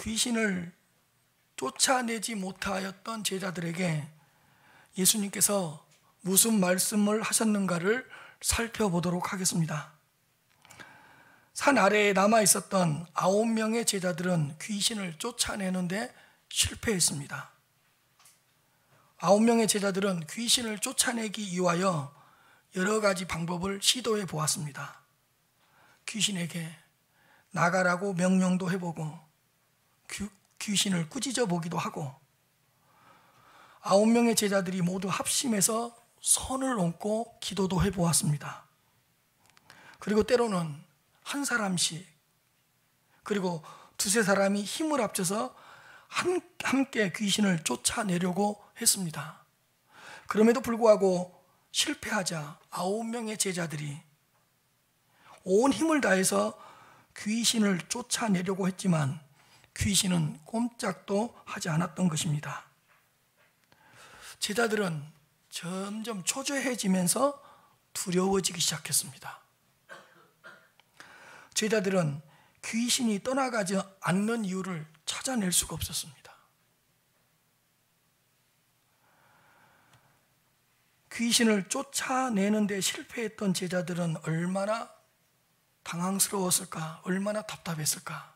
귀신을 쫓아내지 못하였던 제자들에게 예수님께서 무슨 말씀을 하셨는가를 살펴보도록 하겠습니다. 산 아래에 남아 있었던 9명의 제자들은 귀신을 쫓아내는데 실패했습니다. 9명의 제자들은 귀신을 쫓아내기 위하여 여러 가지 방법을 시도해 보았습니다. 귀신에게 나가라고 명령도 해보고 귀신을 꾸짖어 보기도 하고 9명의 제자들이 모두 합심해서 손을 얹고 기도도 해보았습니다. 그리고 때로는 한 사람씩 그리고 두세 사람이 힘을 합쳐서 함께 귀신을 쫓아내려고 했습니다. 그럼에도 불구하고 실패하자 9명의 제자들이 온 힘을 다해서 귀신을 쫓아내려고 했지만 귀신은 꼼짝도 하지 않았던 것입니다. 제자들은 점점 초조해지면서 두려워지기 시작했습니다. 제자들은 귀신이 떠나가지 않는 이유를 찾아낼 수가 없었습니다. 귀신을 쫓아내는 데 실패했던 제자들은 얼마나 당황스러웠을까, 얼마나 답답했을까.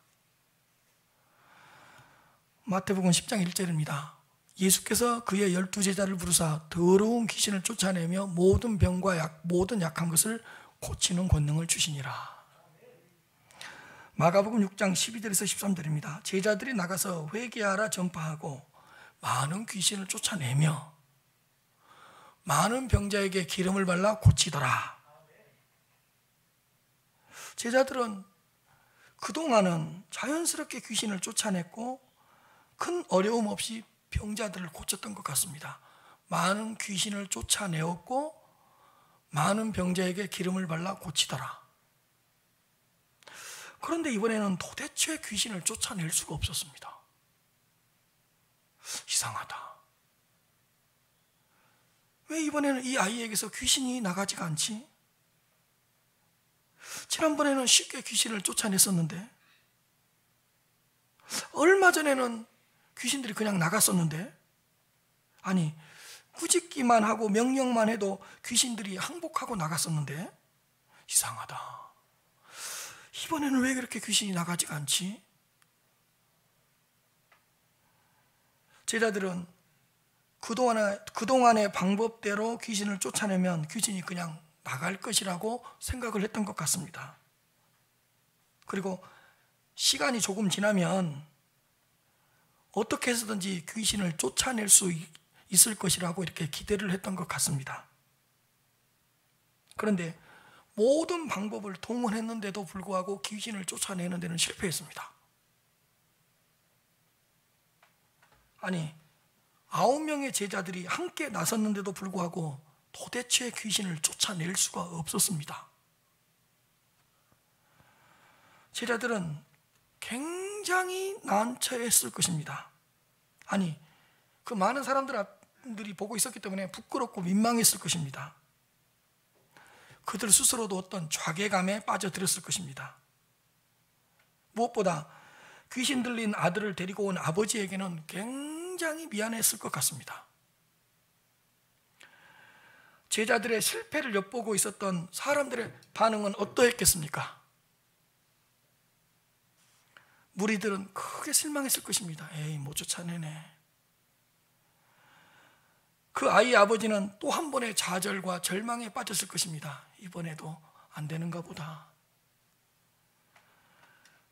마태복음 10장 1절입니다. 예수께서 그의 12제자를 부르사 더러운 귀신을 쫓아내며 모든 병과 모든 약한 것을 고치는 권능을 주시니라. 마가복음 6장 12절에서 13절입니다. 제자들이 나가서 회개하라 전파하고 많은 귀신을 쫓아내며 많은 병자에게 기름을 발라 고치더라. 제자들은 그동안은 자연스럽게 귀신을 쫓아냈고 큰 어려움 없이 병자들을 고쳤던 것 같습니다. 많은 귀신을 쫓아내었고 많은 병자에게 기름을 발라 고치더라. 그런데 이번에는 도대체 귀신을 쫓아낼 수가 없었습니다. 이상하다. 왜 이번에는 이 아이에게서 귀신이 나가지가 않지? 지난번에는 쉽게 귀신을 쫓아냈었는데, 얼마 전에는 귀신들이 그냥 나갔었는데, 아니 꾸짖기만 하고 명령만 해도 귀신들이 항복하고 나갔었는데 이상하다. 이번에는 왜 그렇게 귀신이 나가지가 않지? 제자들은 그동안의 방법대로 귀신을 쫓아내면 귀신이 그냥 나갈 것이라고 생각을 했던 것 같습니다. 그리고 시간이 조금 지나면 어떻게 해서든지 귀신을 쫓아낼 수 있을 것이라고 이렇게 기대를 했던 것 같습니다. 그런데 모든 방법을 동원했는데도 불구하고 귀신을 쫓아내는 데는 실패했습니다. 아니 9명의 제자들이 함께 나섰는데도 불구하고 도대체 귀신을 쫓아낼 수가 없었습니다. 제자들은 굉장히 난처했을 것입니다. 아니 그 많은 사람들이 보고 있었기 때문에 부끄럽고 민망했을 것입니다. 그들 스스로도 어떤 좌괴감에 빠져들었을 것입니다. 무엇보다 귀신 들린 아들을 데리고 온 아버지에게는 굉장히 미안했을 것 같습니다. 제자들의 실패를 엿보고 있었던 사람들의 반응은 어떠했겠습니까? 무리들은 크게 실망했을 것입니다. 에이, 못 쫓아내네. 그 아이의 아버지는 또 한 번의 좌절과 절망에 빠졌을 것입니다. 이번에도 안 되는가 보다.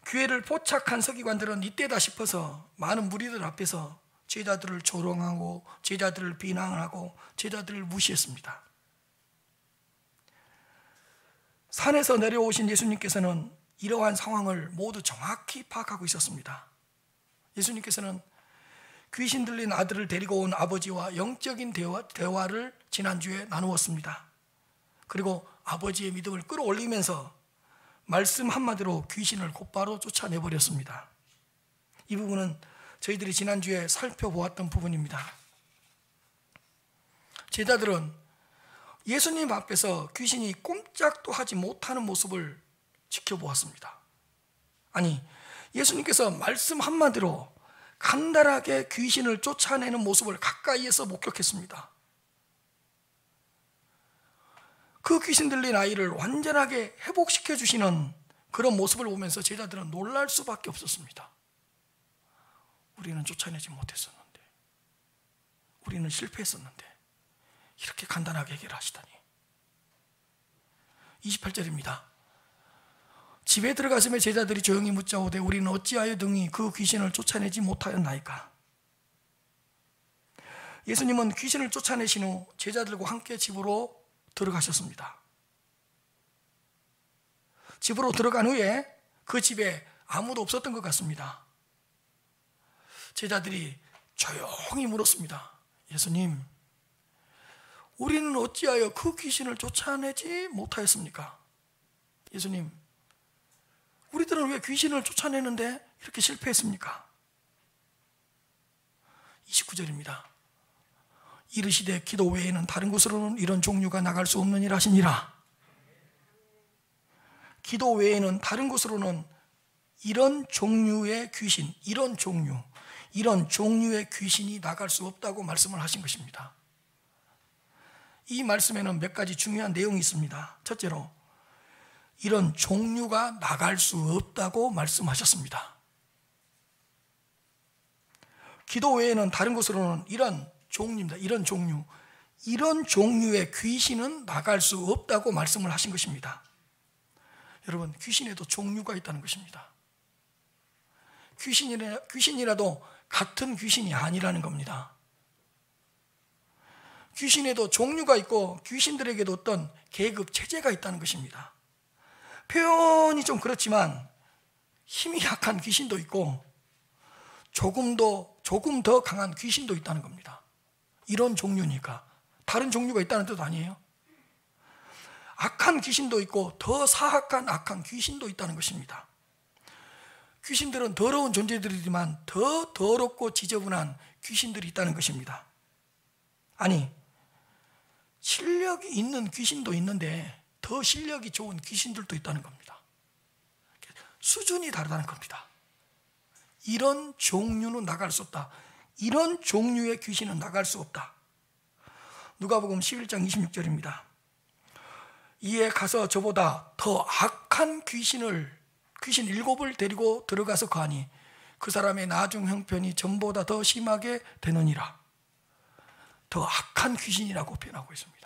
기회를 포착한 서기관들은 이때다 싶어서 많은 무리들 앞에서 제자들을 조롱하고 제자들을 비난하고 제자들을 무시했습니다. 산에서 내려오신 예수님께서는 이러한 상황을 모두 정확히 파악하고 있었습니다. 예수님께서는 귀신 들린 아들을 데리고 온 아버지와 영적인 대화를 지난주에 나누었습니다. 그리고 아버지의 믿음을 끌어올리면서 말씀 한마디로 귀신을 곧바로 쫓아내버렸습니다. 이 부분은 저희들이 지난주에 살펴보았던 부분입니다. 제자들은 예수님 앞에서 귀신이 꼼짝도 하지 못하는 모습을 지켜보았습니다. 아니 예수님께서 말씀 한마디로 간단하게 귀신을 쫓아내는 모습을 가까이에서 목격했습니다. 그 귀신 들린 아이를 완전하게 회복시켜 주시는 그런 모습을 보면서 제자들은 놀랄 수밖에 없었습니다. 우리는 쫓아내지 못했었는데, 우리는 실패했었는데 이렇게 간단하게 해결하시다니. 28절입니다. 집에 들어가시며 제자들이 조용히 묻자오되 우리는 어찌하여 등이 그 귀신을 쫓아내지 못하였나이까. 예수님은 귀신을 쫓아내신 후 제자들과 함께 집으로 들어가셨습니다. 집으로 들어간 후에 그 집에 아무도 없었던 것 같습니다. 제자들이 조용히 물었습니다. 예수님, 우리는 어찌하여 그 귀신을 쫓아내지 못하였습니까? 예수님, 우리들은 왜 귀신을 쫓아내는데 이렇게 실패했습니까? 29절입니다. 이르시되 기도 외에는 다른 곳으로는 이런 종류가 나갈 수 없느니라 하시니라. 기도 외에는 다른 곳으로는 이런 종류의 귀신, 이런 종류의 귀신이 나갈 수 없다고 말씀을 하신 것입니다. 이 말씀에는 몇 가지 중요한 내용이 있습니다. 첫째로, 이런 종류가 나갈 수 없다고 말씀하셨습니다. 기도 외에는 다른 곳으로는 이런 종류입니다. 이런 종류의 귀신은 나갈 수 없다고 말씀을 하신 것입니다. 여러분, 귀신에도 종류가 있다는 것입니다. 귀신이라도 같은 귀신이 아니라는 겁니다. 귀신에도 종류가 있고 귀신들에게도 어떤 계급 체제가 있다는 것입니다. 표현이 좀 그렇지만 힘이 약한 귀신도 있고 조금 더 강한 귀신도 있다는 겁니다. 이런 종류니까. 다른 종류가 있다는 뜻 아니에요? 악한 귀신도 있고 더 사악한 악한 귀신도 있다는 것입니다. 귀신들은 더러운 존재들이지만 더 더럽고 지저분한 귀신들이 있다는 것입니다. 아니, 실력이 있는 귀신도 있는데 더 실력이 좋은 귀신들도 있다는 겁니다. 수준이 다르다는 겁니다. 이런 종류는 나갈 수 없다. 이런 종류의 귀신은 나갈 수 없다. 누가복음 11장 26절입니다. 이에 가서 저보다 더 악한 귀신 7을 데리고 들어가서 거하니 그 사람의 나중 형편이 전보다 더 심하게 되느니라. 더 악한 귀신이라고 표현하고 있습니다.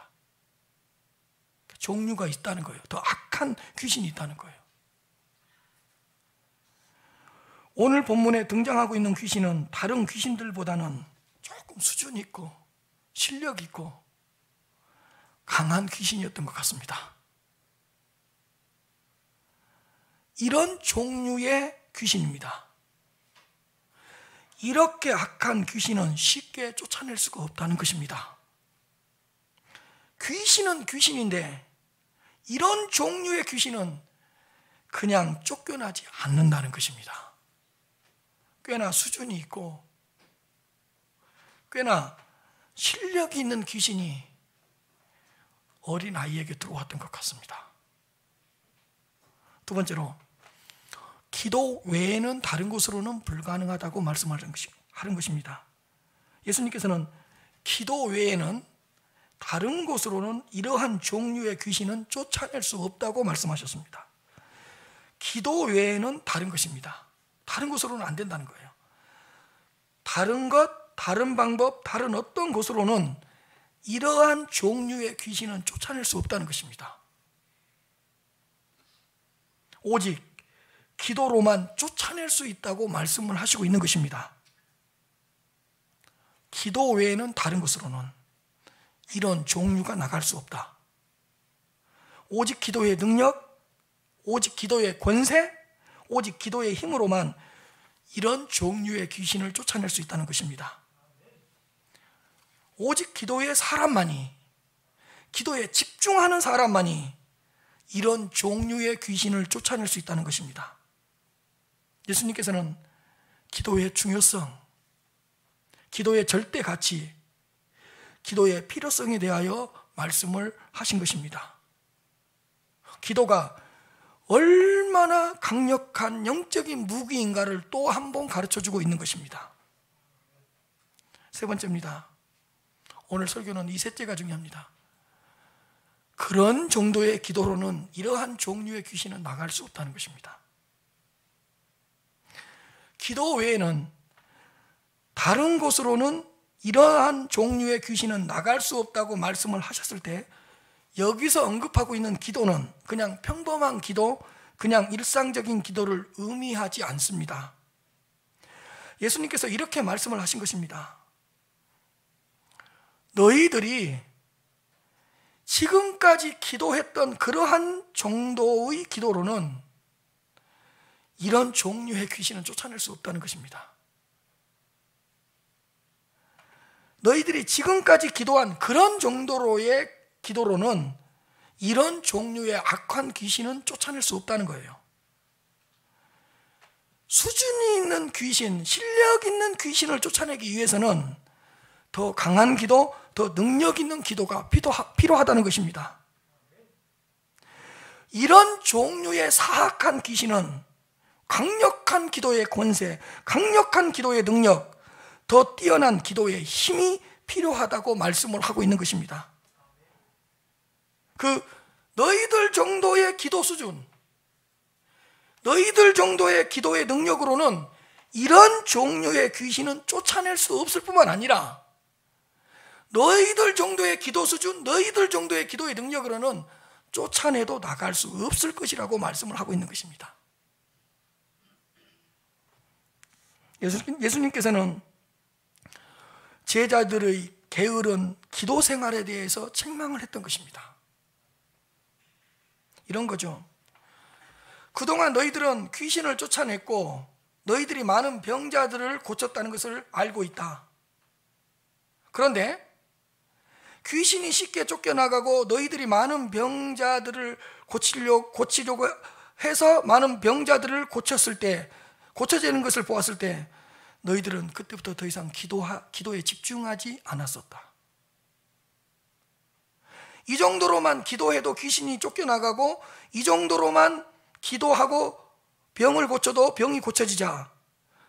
종류가 있다는 거예요. 더 악한 귀신이 있다는 거예요. 오늘 본문에 등장하고 있는 귀신은 다른 귀신들보다는 조금 수준 있고 실력 있고 강한 귀신이었던 것 같습니다. 이런 종류의 귀신입니다. 이렇게 악한 귀신은 쉽게 쫓아낼 수가 없다는 것입니다. 귀신은 귀신인데 이런 종류의 귀신은 그냥 쫓겨나지 않는다는 것입니다. 꽤나 수준이 있고 꽤나 실력이 있는 귀신이 어린 아이에게 들어왔던 것 같습니다. 두 번째로, 기도 외에는 다른 곳으로는 불가능하다고 말씀하는 것입니다. 예수님께서는 기도 외에는 다른 곳으로는 이러한 종류의 귀신은 쫓아낼 수 없다고 말씀하셨습니다. 기도 외에는 다른 것입니다. 다른 곳으로는 안 된다는 거예요. 다른 것, 다른 방법, 다른 어떤 곳으로는 이러한 종류의 귀신은 쫓아낼 수 없다는 것입니다. 오직 기도로만 쫓아낼 수 있다고 말씀을 하시고 있는 것입니다. 기도 외에는 다른 곳으로는 이런 종류가 나갈 수 없다. 오직 기도의 능력, 오직 기도의 권세, 오직 기도의 힘으로만 이런 종류의 귀신을 쫓아낼 수 있다는 것입니다. 오직 기도의 사람만이, 기도에 집중하는 사람만이 이런 종류의 귀신을 쫓아낼 수 있다는 것입니다. 예수님께서는 기도의 중요성, 기도의 절대 가치, 기도의 필요성에 대하여 말씀을 하신 것입니다. 기도가 얼마나 강력한 영적인 무기인가를 또 한 번 가르쳐주고 있는 것입니다. 세 번째입니다. 오늘 설교는 이 셋째가 중요합니다. 그런 정도의 기도로는 이러한 종류의 귀신은 나갈 수 없다는 것입니다. 기도 외에는 다른 곳으로는 이러한 종류의 귀신은 나갈 수 없다고 말씀을 하셨을 때, 여기서 언급하고 있는 기도는 그냥 평범한 기도, 그냥 일상적인 기도를 의미하지 않습니다. 예수님께서 이렇게 말씀을 하신 것입니다. 너희들이 지금까지 기도했던 그러한 정도의 기도로는 이런 종류의 귀신은 쫓아낼 수 없다는 것입니다. 너희들이 지금까지 기도한 그런 정도로의 기도로는 이런 종류의 악한 귀신은 쫓아낼 수 없다는 거예요. 수준이 있는 귀신, 실력 있는 귀신을 쫓아내기 위해서는 더 강한 기도, 더 능력 있는 기도가 필요하다는 것입니다. 이런 종류의 사악한 귀신은 강력한 기도의 권세, 강력한 기도의 능력, 더 뛰어난 기도의 힘이 필요하다고 말씀을 하고 있는 것입니다. 너희들 정도의 기도 수준, 너희들 정도의 기도의 능력으로는 이런 종류의 귀신은 쫓아낼 수 없을 뿐만 아니라 너희들 정도의 기도 수준, 너희들 정도의 기도의 능력으로는 쫓아내도 나갈 수 없을 것이라고 말씀을 하고 있는 것입니다. 예수님께서는 제자들의 게으른 기도 생활에 대해서 책망을 했던 것입니다. 이런 거죠. 그동안 너희들은 귀신을 쫓아냈고 너희들이 많은 병자들을 고쳤다는 것을 알고 있다. 그런데 귀신이 쉽게 쫓겨나가고 너희들이 많은 병자들을 고치려고 해서 많은 병자들을 고쳤을 때, 고쳐지는 것을 보았을 때 너희들은 그때부터 더 이상 기도에 집중하지 않았었다. 이 정도로만 기도해도 귀신이 쫓겨나가고, 이 정도로만 기도하고 병을 고쳐도 병이 고쳐지자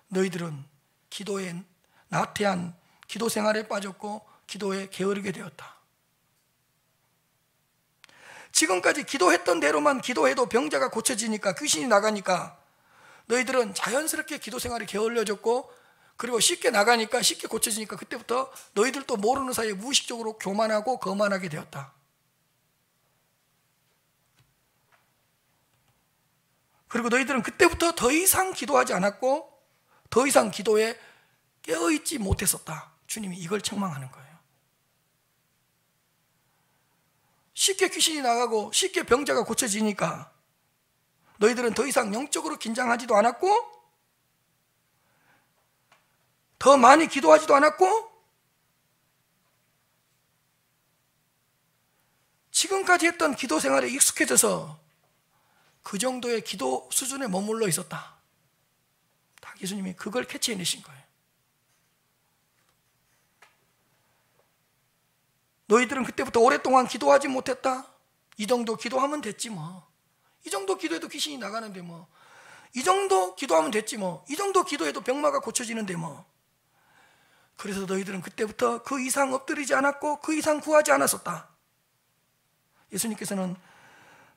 너희들은 기도에 나태한 기도 생활에 빠졌고 기도에 게으르게 되었다. 지금까지 기도했던 대로만 기도해도 병자가 고쳐지니까, 귀신이 나가니까 너희들은 자연스럽게 기도 생활이 게을러졌고, 그리고 쉽게 나가니까, 쉽게 고쳐지니까 그때부터 너희들도 모르는 사이에 무의식적으로 교만하고 거만하게 되었다. 그리고 너희들은 그때부터 더 이상 기도하지 않았고 더 이상 기도에 깨어있지 못했었다. 주님이 이걸 책망하는 거예요. 쉽게 귀신이 나가고 쉽게 병자가 고쳐지니까 너희들은 더 이상 영적으로 긴장하지도 않았고 더 많이 기도하지도 않았고 지금까지 했던 기도 생활에 익숙해져서 그 정도의 기도 수준에 머물러 있었다. 딱 예수님이 그걸 캐치해내신 거예요. 너희들은 그때부터 오랫동안 기도하지 못했다. 이 정도 기도하면 됐지 뭐. 이 정도 기도해도 귀신이 나가는데 뭐. 이 정도 기도하면 됐지 뭐. 이 정도 기도해도 병마가 고쳐지는데 뭐. 그래서 너희들은 그때부터 그 이상 엎드리지 않았고 그 이상 구하지 않았었다. 예수님께서는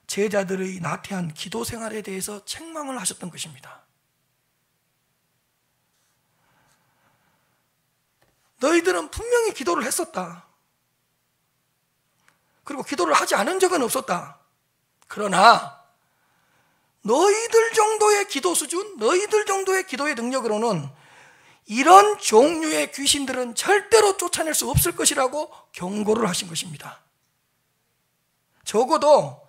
제자들의 나태한 기도 생활에 대해서 책망을 하셨던 것입니다. 너희들은 분명히 기도를 했었다. 그리고 기도를 하지 않은 적은 없었다. 그러나 너희들 정도의 기도 수준, 너희들 정도의 기도의 능력으로는 이런 종류의 귀신들은 절대로 쫓아낼 수 없을 것이라고 경고를 하신 것입니다. 적어도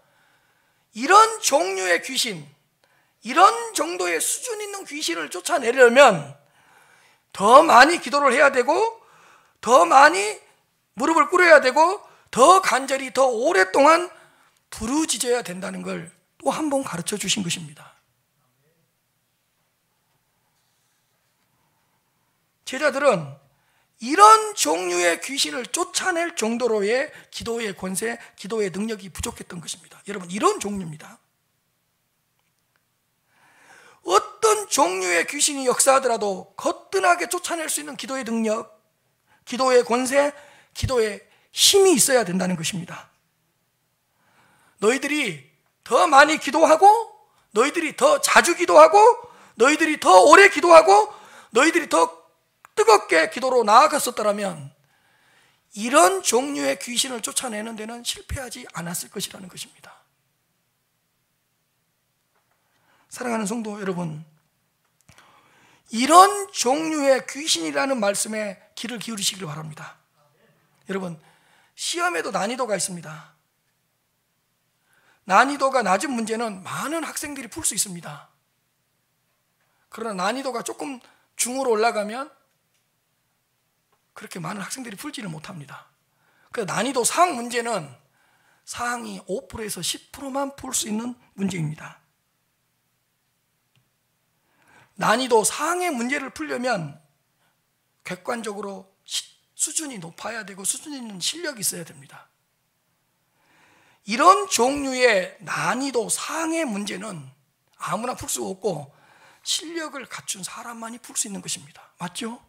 이런 종류의 귀신, 이런 정도의 수준 있는 귀신을 쫓아내려면 더 많이 기도를 해야 되고 더 많이 무릎을 꿇어야 되고 더 간절히 더 오랫동안 부르짖어야 된다는 걸 또 한 번 가르쳐 주신 것입니다. 제자들은 이런 종류의 귀신을 쫓아낼 정도로의 기도의 권세, 기도의 능력이 부족했던 것입니다. 여러분, 이런 종류입니다. 종류의 귀신이 역사하더라도 거뜬하게 쫓아낼 수 있는 기도의 능력, 기도의 권세, 기도의 힘이 있어야 된다는 것입니다. 너희들이 더 많이 기도하고, 너희들이 더 자주 기도하고, 너희들이 더 오래 기도하고, 너희들이 더 뜨겁게 기도로 나아갔었더라면 이런 종류의 귀신을 쫓아내는 데는 실패하지 않았을 것이라는 것입니다. 사랑하는 성도 여러분, 이런 종류의 귀신이라는 말씀에 귀를 기울이시길 바랍니다. 여러분, 시험에도 난이도가 있습니다. 난이도가 낮은 문제는 많은 학생들이 풀 수 있습니다. 그러나 난이도가 조금 중으로 올라가면 그렇게 많은 학생들이 풀지를 못합니다. 그래서 난이도 상 문제는 상위 5%에서 10%만 풀 수 있는 문제입니다. 난이도 상의 문제를 풀려면 객관적으로 수준이 높아야 되고 수준 있는 실력이 있어야 됩니다. 이런 종류의 난이도 상의 문제는 아무나 풀 수 없고 실력을 갖춘 사람만이 풀 수 있는 것입니다. 맞죠?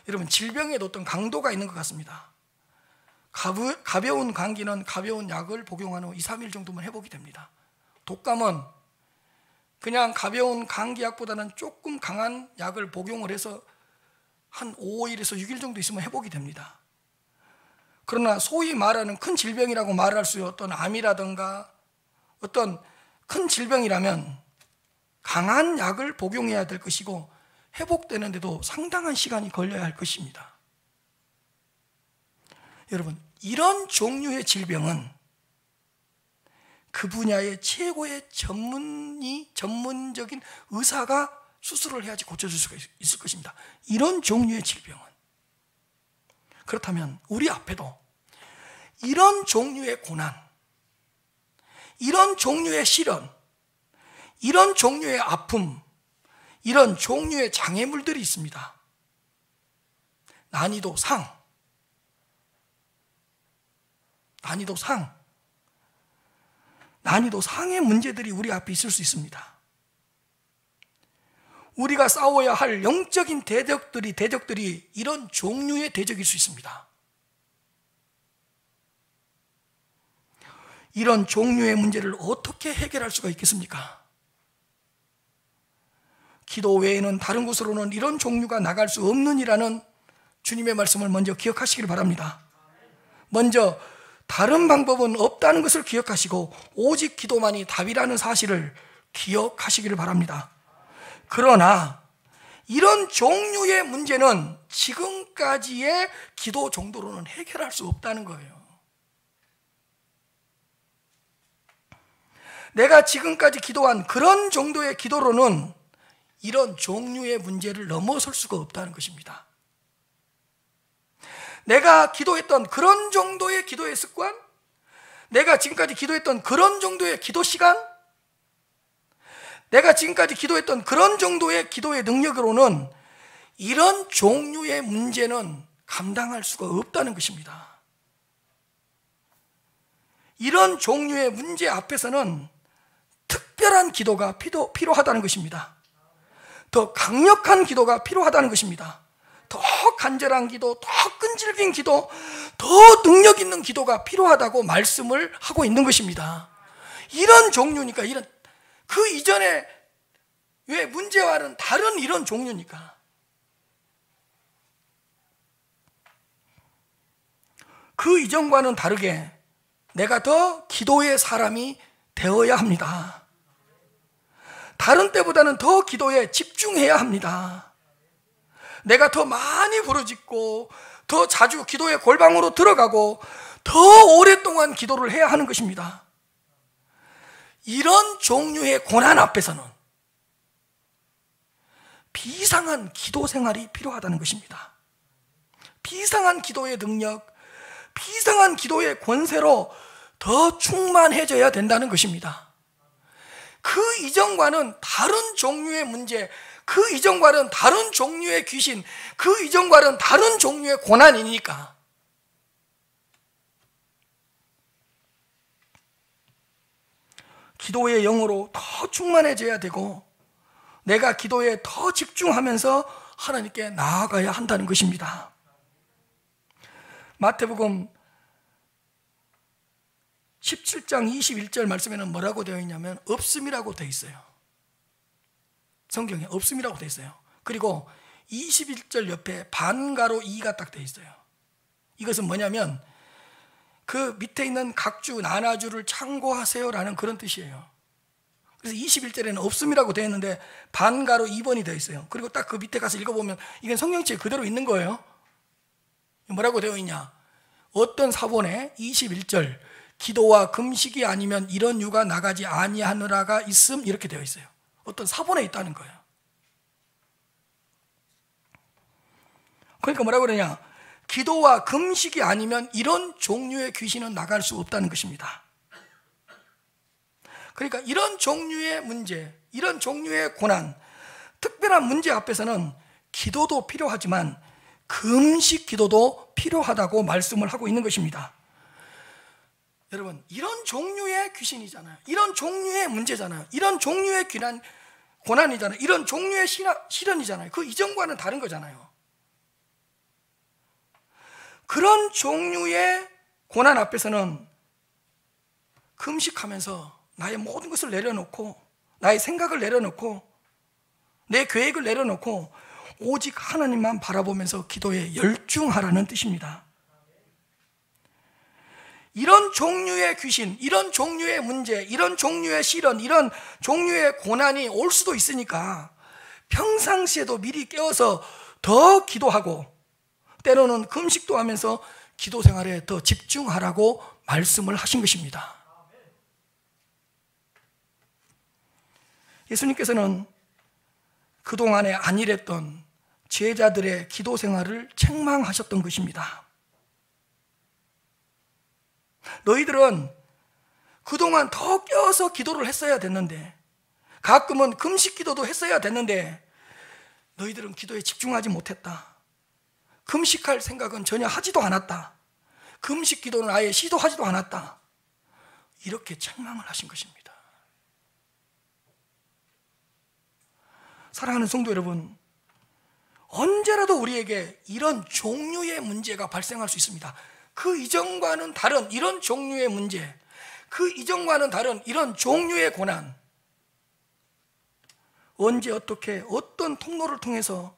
여러분, 질병에도 어떤 강도가 있는 것 같습니다. 가벼운 감기는 가벼운 약을 복용한 후 2, 3일 정도면 회복이 됩니다. 독감은 그냥 가벼운 감기약보다는 조금 강한 약을 복용을 해서 한 5일에서 6일 정도 있으면 회복이 됩니다. 그러나 소위 말하는 큰 질병이라고 말할 수 있는 어떤 암이라든가 어떤 큰 질병이라면 강한 약을 복용해야 될 것이고 회복되는데도 상당한 시간이 걸려야 할 것입니다. 여러분, 이런 종류의 질병은 그 분야의 최고의 전문적인 의사가 수술을 해야지 고쳐줄 수가 있을 것입니다. 이런 종류의 질병은. 그렇다면 우리 앞에도 이런 종류의 고난, 이런 종류의 시련, 이런 종류의 아픔, 이런 종류의 장애물들이 있습니다. 난이도 상의 문제들이 우리 앞에 있을 수 있습니다. 우리가 싸워야 할 영적인 대적들이 이런 종류의 대적일 수 있습니다. 이런 종류의 문제를 어떻게 해결할 수가 있겠습니까? 기도 외에는 다른 곳으로는 이런 종류가 나갈 수 없느니라는 주님의 말씀을 먼저 기억하시길 바랍니다. 먼저 다른 방법은 없다는 것을 기억하시고 오직 기도만이 답이라는 사실을 기억하시기를 바랍니다. 그러나 이런 종류의 문제는 지금까지의 기도 정도로는 해결할 수 없다는 거예요. 내가 지금까지 기도한 그런 정도의 기도로는 이런 종류의 문제를 넘어설 수가 없다는 것입니다. 내가 기도했던 그런 정도의 기도의 습관, 내가 지금까지 기도했던 그런 정도의 기도 시간, 내가 지금까지 기도했던 그런 정도의 기도의 능력으로는 이런 종류의 문제는 감당할 수가 없다는 것입니다. 이런 종류의 문제 앞에서는 특별한 기도가 필요하다는 것입니다. 더 강력한 기도가 필요하다는 것입니다. 더 간절한 기도, 더 끈질긴 기도, 더 능력 있는 기도가 필요하다고 말씀을 하고 있는 것입니다. 이런 종류니까, 그 이전에 왜 문제와는 다른 이런 종류니까. 그 이전과는 다르게 내가 더 기도의 사람이 되어야 합니다. 다른 때보다는 더 기도에 집중해야 합니다. 내가 더 많이 부르짖고 더 자주 기도의 골방으로 들어가고 더 오랫동안 기도를 해야 하는 것입니다. 이런 종류의 고난 앞에서는 비상한 기도 생활이 필요하다는 것입니다. 비상한 기도의 능력, 비상한 기도의 권세로 더 충만해져야 된다는 것입니다. 그 이전과는 다른 종류의 문제, 그 이전과는 다른 종류의 귀신, 그 이전과는 다른 종류의 고난이니까 기도의 영으로 더 충만해져야 되고 내가 기도에 더 집중하면서 하나님께 나아가야 한다는 것입니다. 마태복음 17장 21절 말씀에는 뭐라고 되어 있냐면 없음이라고 되어 있어요. 성경에 없음이라고 되어 있어요. 그리고 21절 옆에 반가로 2가 딱 되어 있어요. 이것은 뭐냐면 그 밑에 있는 각주, 나나주를 참고하세요라는 그런 뜻이에요. 그래서 21절에는 없음이라고 되어 있는데 반가로 2번이 되어 있어요. 그리고 딱 그 밑에 가서 읽어보면 이건 성경책에 그대로 있는 거예요. 뭐라고 되어 있냐? 어떤 사본에 21절 기도와 금식이 아니면 이런 유가 나가지 아니하느라가 있음 이렇게 되어 있어요. 어떤 사본에 있다는 거예요. 그러니까 뭐라고 그러냐? 기도와 금식이 아니면 이런 종류의 귀신은 나갈 수 없다는 것입니다. 그러니까 이런 종류의 문제, 이런 종류의 고난, 특별한 문제 앞에서는 기도도 필요하지만 금식 기도도 필요하다고 말씀을 하고 있는 것입니다. 여러분, 이런 종류의 귀신이잖아요. 이런 종류의 문제잖아요. 이런 종류의 고난이잖아요. 이런 종류의 시련이잖아요. 그 이전과는 다른 거잖아요. 그런 종류의 고난 앞에서는 금식하면서 나의 모든 것을 내려놓고, 나의 생각을 내려놓고, 내 계획을 내려놓고 오직 하나님만 바라보면서 기도에 열중하라는 뜻입니다. 이런 종류의 귀신, 이런 종류의 문제, 이런 종류의 시련, 이런 종류의 고난이 올 수도 있으니까 평상시에도 미리 깨어서 더 기도하고 때로는 금식도 하면서 기도 생활에 더 집중하라고 말씀을 하신 것입니다. 예수님께서는 그동안에 안일했던 제자들의 기도 생활을 책망하셨던 것입니다. 너희들은 그동안 더 깨어서 기도를 했어야 됐는데, 가끔은 금식 기도도 했어야 됐는데 너희들은 기도에 집중하지 못했다. 금식할 생각은 전혀 하지도 않았다. 금식 기도는 아예 시도하지도 않았다. 이렇게 책망을 하신 것입니다. 사랑하는 성도 여러분, 언제라도 우리에게 이런 종류의 문제가 발생할 수 있습니다. 그 이전과는 다른 이런 종류의 문제, 그 이전과는 다른 이런 종류의 고난, 언제 어떻게 어떤 통로를 통해서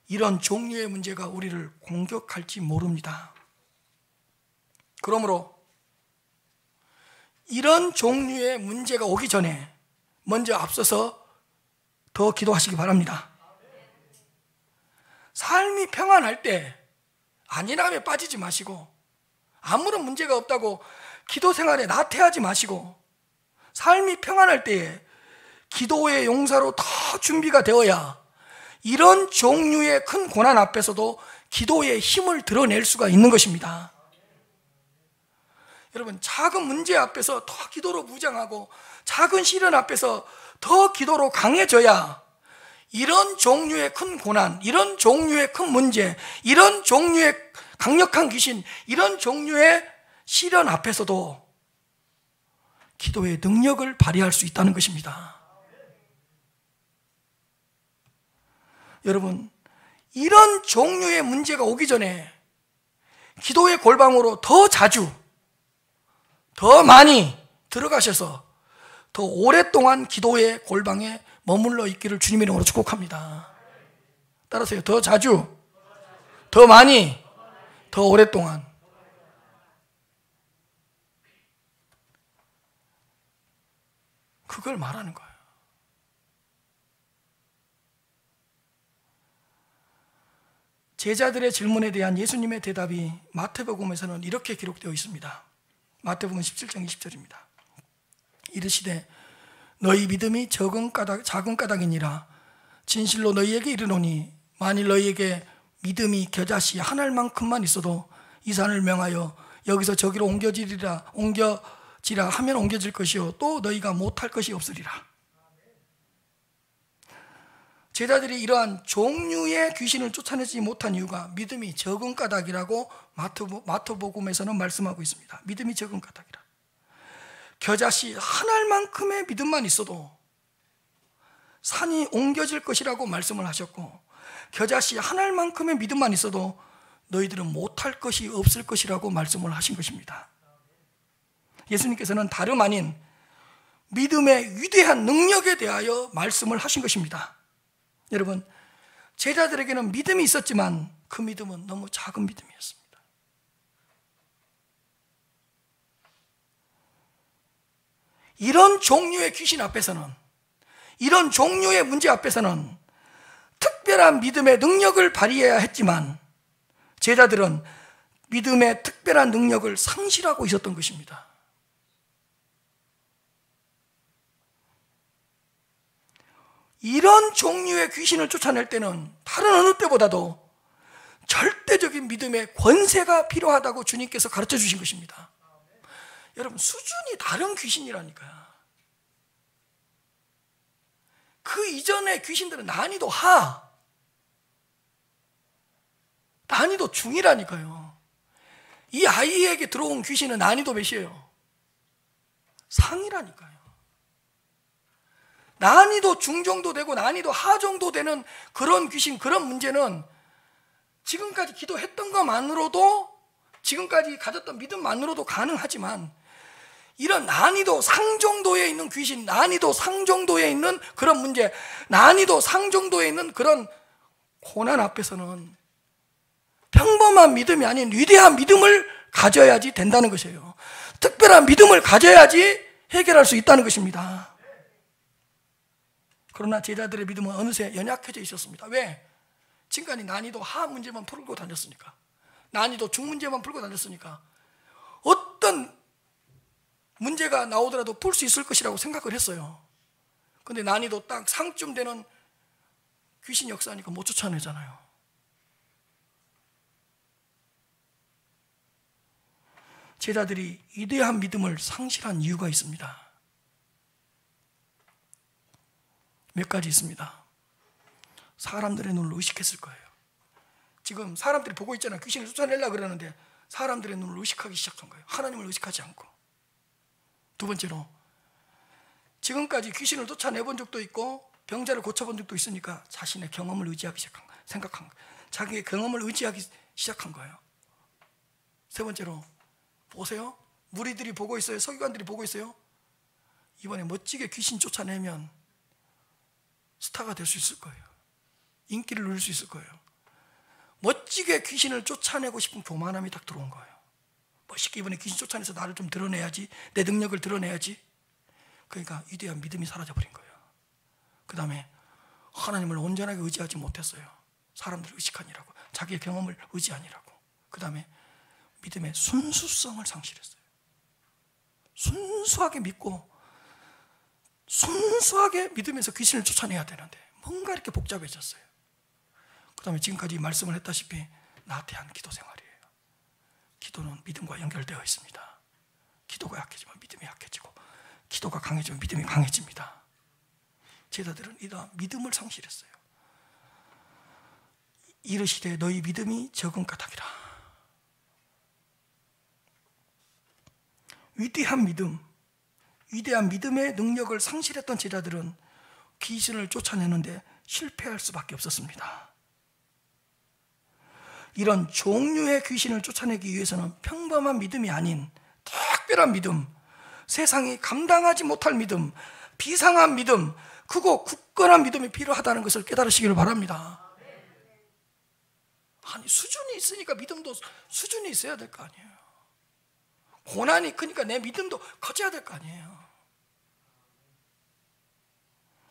이런 종류의 문제가 우리를 공격할지 모릅니다. 그러므로 이런 종류의 문제가 오기 전에 먼저 앞서서 더 기도하시기 바랍니다. 삶이 평안할 때 안일함에 빠지지 마시고, 아무런 문제가 없다고 기도 생활에 나태하지 마시고, 삶이 평안할 때에 기도의 용사로 더 준비가 되어야 이런 종류의 큰 고난 앞에서도 기도의 힘을 드러낼 수가 있는 것입니다. 여러분, 작은 문제 앞에서 더 기도로 무장하고 작은 시련 앞에서 더 기도로 강해져야 이런 종류의 큰 고난, 이런 종류의 큰 문제, 이런 종류의 강력한 귀신, 이런 종류의 시련 앞에서도 기도의 능력을 발휘할 수 있다는 것입니다. 여러분, 이런 종류의 문제가 오기 전에 기도의 골방으로 더 자주, 더 많이 들어가셔서 더 오랫동안 기도의 골방에 머물러 있기를 주님의 이름으로 축복합니다. 따라서요, 더 자주, 더 많이, 더 오랫동안. 그걸 말하는 거예요. 제자들의 질문에 대한 예수님의 대답이 마태복음에서는 이렇게 기록되어 있습니다. 마태복음 17장 20절입니다. 이르시되 너희 믿음이 작은 까닭이니라. 진실로 너희에게 이르노니 만일 너희에게 믿음이 겨자씨 한 알만큼만 있어도 이 산을 명하여 여기서 저기로 옮겨지라 하면 옮겨질 것이요 또 너희가 못할 것이 없으리라. 제자들이 이러한 종류의 귀신을 쫓아내지 못한 이유가 믿음이 적은 까닭이라고 마태복음에서는 말씀하고 있습니다. 믿음이 적은 까닭이라. 겨자씨 한 알만큼의 믿음만 있어도 산이 옮겨질 것이라고 말씀을 하셨고, 겨자씨 한 알만큼의 믿음만 있어도 너희들은 못할 것이 없을 것이라고 말씀을 하신 것입니다. 예수님께서는 다름 아닌 믿음의 위대한 능력에 대하여 말씀을 하신 것입니다. 여러분, 제자들에게는 믿음이 있었지만 그 믿음은 너무 작은 믿음이었습니다. 이런 종류의 귀신 앞에서는, 이런 종류의 문제 앞에서는 특별한 믿음의 능력을 발휘해야 했지만 제자들은 믿음의 특별한 능력을 상실하고 있었던 것입니다. 이런 종류의 귀신을 쫓아낼 때는 다른 어느 때보다도 절대적인 믿음의 권세가 필요하다고 주님께서 가르쳐 주신 것입니다. 여러분, 수준이 다른 귀신이라니까요. 그 이전의 귀신들은 난이도 하, 난이도 중이라니까요. 이 아이에게 들어온 귀신은 난이도 몇이에요? 상이라니까요. 난이도 중 정도 되고 난이도 하 정도 되는 그런 귀신, 그런 문제는 지금까지 기도했던 것만으로도, 지금까지 가졌던 믿음만으로도 가능하지만, 이런 난이도 상 정도에 있는 귀신, 난이도 상 정도에 있는 그런 문제, 난이도 상 정도에 있는 그런 고난 앞에서는 평범한 믿음이 아닌 위대한 믿음을 가져야지 된다는 것이에요. 특별한 믿음을 가져야지 해결할 수 있다는 것입니다. 그러나 제자들의 믿음은 어느새 연약해져 있었습니다. 왜? 지금까지 난이도 하 문제만 풀고 다녔으니까, 난이도 중 문제만 풀고 다녔으니까 어떤 문제가 나오더라도 풀 수 있을 것이라고 생각을 했어요. 근데 난이도 딱 상쯤 되는 귀신 역사니까 못 쫓아내잖아요. 제자들이 위대한 믿음을 상실한 이유가 있습니다. 몇 가지 있습니다. 사람들의 눈을 의식했을 거예요. 지금 사람들이 보고 있잖아요. 귀신을 쫓아내려고 그러는데 사람들의 눈을 의식하기 시작한 거예요. 하나님을 의식하지 않고. 두 번째로, 지금까지 귀신을 쫓아내본 적도 있고 병자를 고쳐본 적도 있으니까 자신의 경험을 의지하기 시작한 거예요. 생각한 거예요. 자기의 경험을 의지하기 시작한 거예요. 세 번째로, 보세요. 무리들이 보고 있어요. 서기관들이 보고 있어요. 이번에 멋지게 귀신 쫓아내면 스타가 될 수 있을 거예요. 인기를 누릴 수 있을 거예요. 멋지게 귀신을 쫓아내고 싶은 교만함이 딱 들어온 거예요. 멋있게 이번에 귀신 쫓아내서 나를 좀 드러내야지, 내 능력을 드러내야지. 그러니까 위대한 믿음이 사라져버린 거예요. 그 다음에 하나님을 온전하게 의지하지 못했어요. 사람들을 의식하니라고, 자기의 경험을 의지하니라고. 그 다음에 믿음의 순수성을 상실했어요. 순수하게 믿고 순수하게 믿으면서 귀신을 쫓아내야 되는데 뭔가 이렇게 복잡해졌어요. 그 다음에 지금까지 말씀을 했다시피 나태한 기도 생활이에요. 기도는 믿음과 연결되어 있습니다. 기도가 약해지면 믿음이 약해지고, 기도가 강해지면 믿음이 강해집니다. 제자들은 이다 믿음을 상실했어요. 이르시되 너희 믿음이 적은 까닭이라. 위대한 믿음, 위대한 믿음의 능력을 상실했던 제자들은 귀신을 쫓아내는데 실패할 수밖에 없었습니다. 이런 종류의 귀신을 쫓아내기 위해서는 평범한 믿음이 아닌 특별한 믿음, 세상이 감당하지 못할 믿음, 비상한 믿음, 크고 굳건한 믿음이 필요하다는 것을 깨달으시기를 바랍니다. 아니, 수준이 있으니까 믿음도 수준이 있어야 될 거 아니에요. 고난이 크니까 내 믿음도 커져야 될 거 아니에요.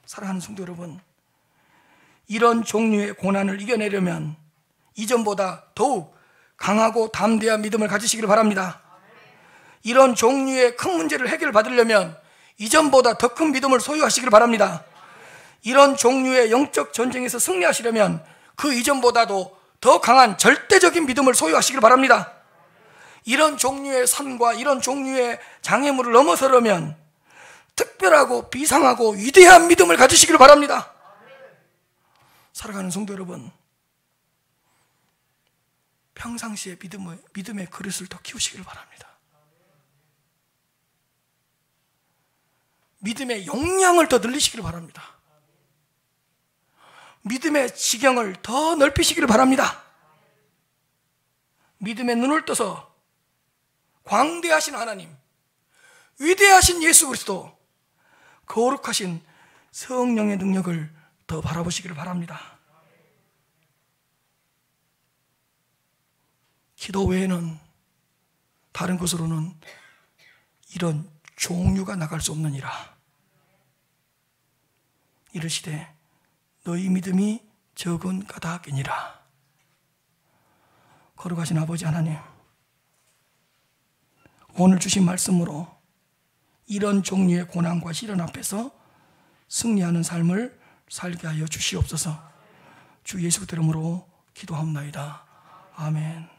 사랑하는 성도 여러분, 이런 종류의 고난을 이겨내려면 이전보다 더욱 강하고 담대한 믿음을 가지시기를 바랍니다. 이런 종류의 큰 문제를 해결받으려면 이전보다 더 큰 믿음을 소유하시기를 바랍니다. 이런 종류의 영적 전쟁에서 승리하시려면 그 이전보다도 더 강한 절대적인 믿음을 소유하시기를 바랍니다. 이런 종류의 산과 이런 종류의 장애물을 넘어서려면 특별하고 비상하고 위대한 믿음을 가지시기를 바랍니다. 사랑하는 성도 여러분, 평상시에 믿음의 그릇을 더 키우시기를 바랍니다. 믿음의 용량을 더 늘리시기를 바랍니다. 믿음의 지경을 더 넓히시기를 바랍니다. 믿음의 눈을 떠서 광대하신 하나님, 위대하신 예수 그리스도, 거룩하신 성령의 능력을 더 바라보시기를 바랍니다. 기도 외에는 다른 것으로는 이런 종류가 나갈 수 없느니라. 이르시되 너희 믿음이 적은 까닭이니라. 거룩하신 아버지 하나님, 오늘 주신 말씀으로 이런 종류의 고난과 시련 앞에서 승리하는 삶을 살게 하여 주시옵소서. 주 예수 그리스도 이름으로 기도합나이다. 아멘.